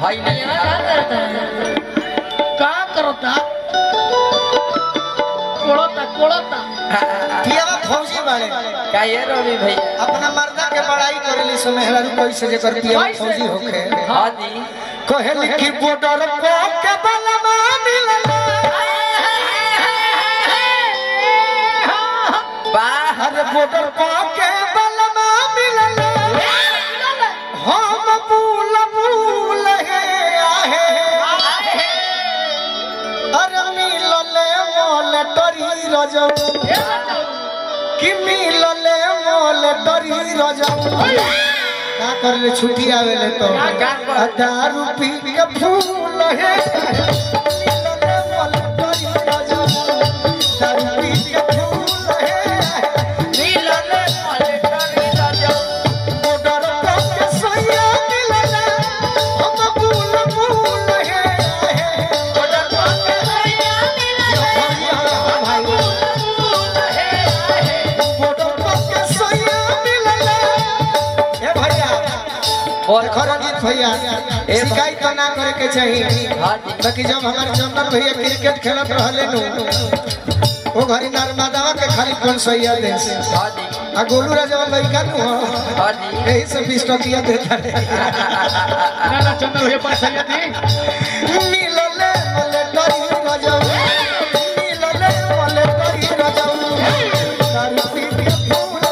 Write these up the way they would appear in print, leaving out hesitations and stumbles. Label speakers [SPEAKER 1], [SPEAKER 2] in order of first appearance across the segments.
[SPEAKER 1] भाई नहीं
[SPEAKER 2] क्या करता कोड़ता कोड़ता
[SPEAKER 3] पियावा फौजी बाड़े
[SPEAKER 1] का ये रवि भाई
[SPEAKER 3] अपना मर्दा के बड़ाई करेली सो मेहरारू कैसे जेकर पियावा फौजी होखे
[SPEAKER 1] हाँ जी
[SPEAKER 3] कहली कि बॉर्डर को के बलमा मिलल
[SPEAKER 1] बाहर
[SPEAKER 3] अरे बॉर्डर को के बलमा मिलल हम भूल भूल हे आहे अरे मिलले मोल टरी रजौ कि मिलले मोल टरी रजौ का करले छुट्टी आवेले तो दारू पी के फूल हे मिलले मोल टरी रजौ दारू पी के फूल हे
[SPEAKER 1] मिलले मोले टरी रजौ
[SPEAKER 3] बॉर्डर के सैया मिलले हम भूल भूल हे
[SPEAKER 1] बॉर्डर के सैया मिलले
[SPEAKER 3] भाई बॉर्डर के सैया मिलले ए भैया
[SPEAKER 1] और
[SPEAKER 3] खरजीत भैया शिकायत तो ना करे के चाहिए
[SPEAKER 1] हाँ जी
[SPEAKER 3] बाकी जब हमारे चंदन भैया क्रिकेट खेलत रहले नु वो घरी नर्मदावा के खाली 500 दे से
[SPEAKER 1] हाँ जी
[SPEAKER 3] आ गोलू राजा लइका नु
[SPEAKER 1] हाँ जी
[SPEAKER 3] यही से 20 टकिया देता है
[SPEAKER 2] ना चंदन भैया पास है थी
[SPEAKER 3] मिलले मले डरी राजा मिलले मले डरी राजा दारू पी के फूल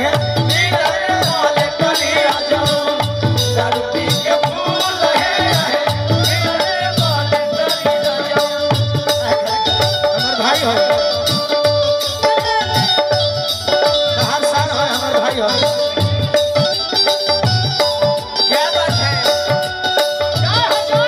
[SPEAKER 3] हे मिलले मले डरी राजा दारू पी के फूल हे मिलले मले डरी राजा हमर भाई हो हर साल हो हमर भाई हो
[SPEAKER 1] क्या बात है क्या बात है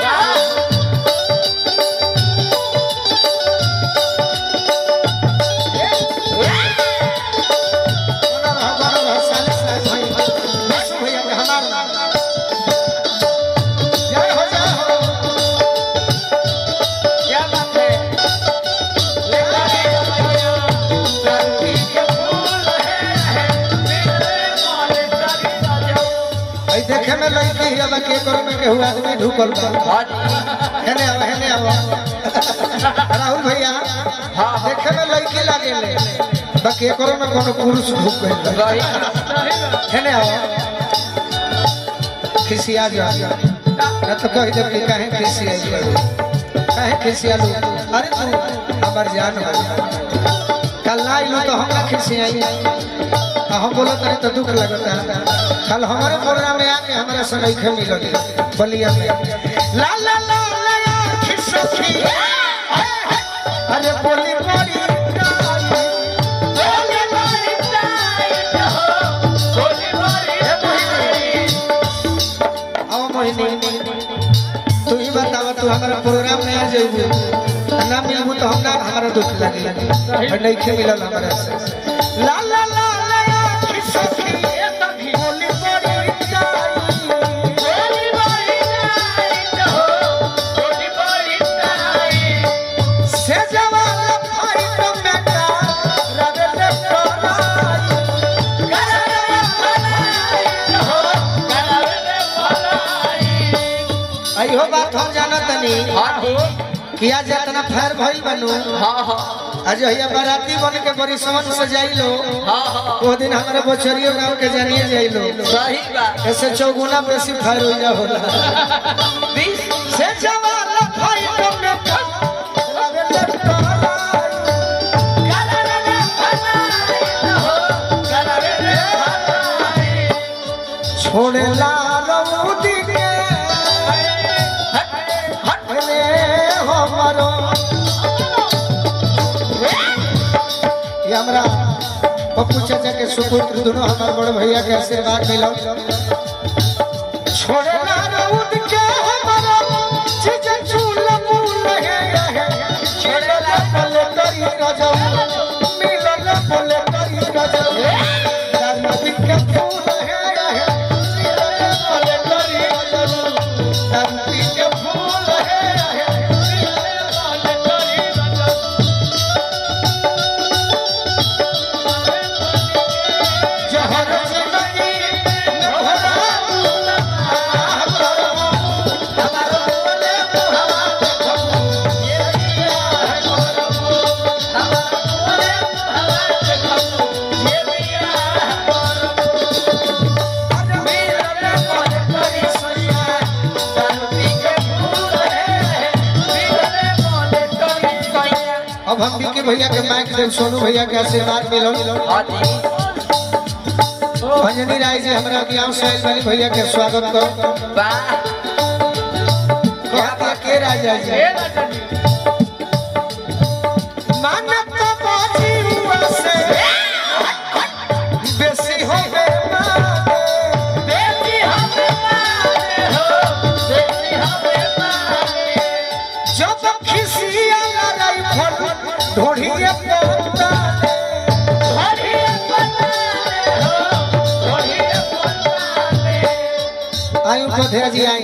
[SPEAKER 3] देखे में लड़की है बाकी करो में केहू आदमी ढुकल
[SPEAKER 1] हाँ जी
[SPEAKER 3] हेने आओ राहुल भैया
[SPEAKER 1] हाँ
[SPEAKER 3] देखे में लड़की लागे ले बाकी करो में कोनो पुरुष ढुक गइल
[SPEAKER 1] रही
[SPEAKER 3] हेने आओ खिसिया जा ना तो कह दे कि काहे खिसिया काहे खिसिया लो अरे तू हमर जान हो कल ना आइलो तो हम ना खिसियाई हम बोलो तनी तो दुख लगता है कल हमारे प्रोग्राम में आके हमारा सुनाई खे मिलल बलिया में ला ला ला ला खिसखी अरे बोली बोली तू ही बतावा तू हमारा प्रोग्राम में आ जाइबू ना मिलबू तो हम ना हमारा दुख लगे और नहीं खे मिलल हमारा से ला ला ला ला खिसखी बोली बोली से जवान फाइट में का रगले आई हो बात हम जाना तनी
[SPEAKER 1] हाँ जी
[SPEAKER 3] किया जितना फैर भइल बनू
[SPEAKER 1] हाँ हाँ
[SPEAKER 3] आज भैया बाराती बन के बड़ी समझ से जाइलो
[SPEAKER 1] हाँ हाँ
[SPEAKER 3] वो दिन हमारे बचरियो गांव के जानिए जाइलो
[SPEAKER 1] सही बात
[SPEAKER 3] ऐसे चौगुना बेसी फैर हो जा होला
[SPEAKER 1] बीस
[SPEAKER 3] से जवान फाइट में का रगले छोड़े ला रउदी के हटने हमरो ये हमरा पप्पू चाचा के सुपुत्र दोनों हमारे बड़े भैया के आशीर्वाद मिलो छोड़े ला रउद के हमरो चीज चूल मूल है छोड़े ला बोले करी रजौ मिलल बोले करी रजौ दारू पी के फूल है मिलल बोले करी रजौ दारू पी के फूल है मिलल बोले करी रजौ जहर जिंदगी न भला अब हम विकी भैया के माइक से सोनू भैया के आशीर्वाद मिलो
[SPEAKER 1] हाँ जी
[SPEAKER 3] अंजनी राय जी हमरा गांव से आइल वाली भैया के स्वागत करो
[SPEAKER 1] वाह
[SPEAKER 3] कहता के राजा जी
[SPEAKER 2] ए राजा जी
[SPEAKER 3] मानत बाजी हुआ से बेसी हो गए
[SPEAKER 2] बेटी हमें मारे हो बेटी हमें मारे
[SPEAKER 3] जब खिसिया लड़ाई फट ढोढ़िए पड़ता
[SPEAKER 2] घड़िया बनाने हो घड़िया बनाने
[SPEAKER 3] आयु को धीरे जी आई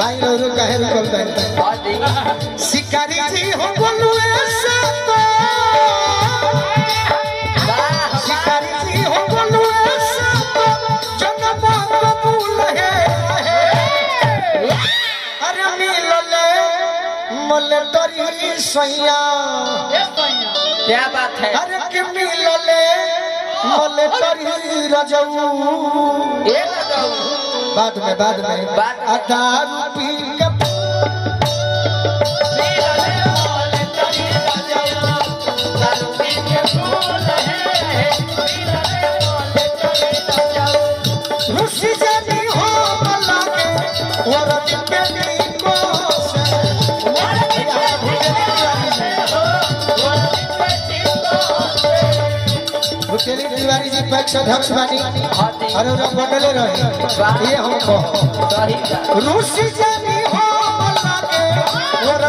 [SPEAKER 1] आई
[SPEAKER 3] और कहे रुकल बैठ
[SPEAKER 1] हाँ जी
[SPEAKER 3] शिकारी जी हो बोलू ऐसा तो
[SPEAKER 1] वाह
[SPEAKER 3] शिकारी जी हो बोलू ऐसा तो जन्म कबूल है अरे मिलले मले तोरी सैया
[SPEAKER 2] ए सैया
[SPEAKER 1] क्या बात है
[SPEAKER 3] अरे के मिलले मले तोरी रजऊ
[SPEAKER 1] ये बताओ
[SPEAKER 3] बाद में
[SPEAKER 1] बाद में।
[SPEAKER 3] दारू पी के रुसी जानी हो लागे और के को भुटेली तिवारी जी पक्ष अध्यक्ष बानी
[SPEAKER 1] हाँ जी
[SPEAKER 3] अरे बगले रहे ये हम कहो
[SPEAKER 1] सही बात
[SPEAKER 3] रुसी जानी हो लागे और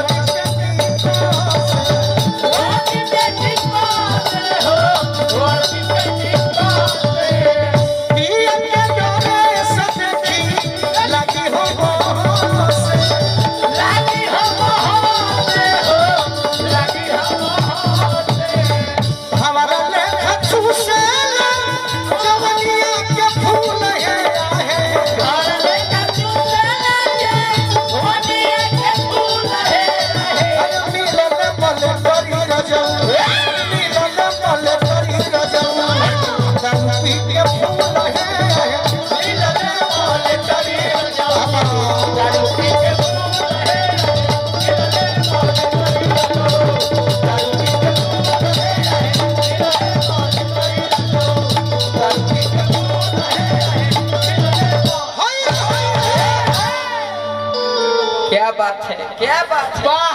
[SPEAKER 1] क्या बात है क्या बात है
[SPEAKER 2] वाह